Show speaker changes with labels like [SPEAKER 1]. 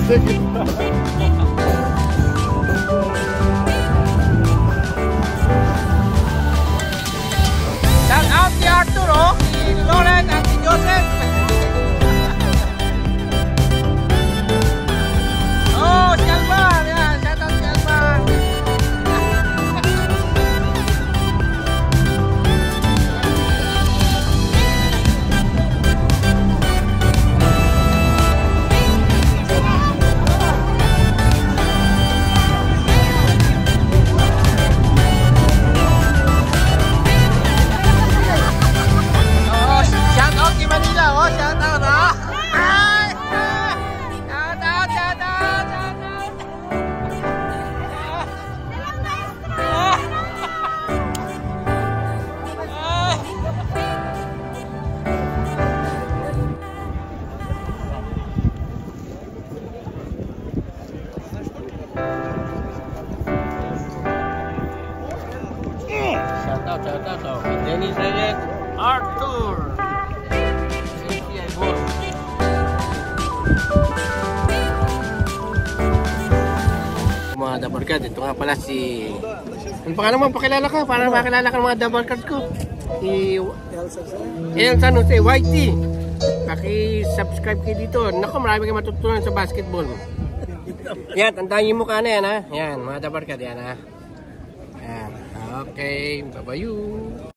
[SPEAKER 1] Shout out si Arturo, si Loren at si Joseph. Oh, si Alban. Yan, shout out si Alban. Shout out Dennis Reyes, Arthur. Mga dabarkad, ito nga pala si... Ano pangalan mo? Pakilala ka para makilala ka ng mga dabarkad ko. Si El San Jose YT. Paki-subscribe kayo dito. Naku, marami kayo matutunan sa basketball. Yan, tandaan yung mukha na yan ha. Yan, mga dabarkad yan ha. Yan. Okay, bye-bye.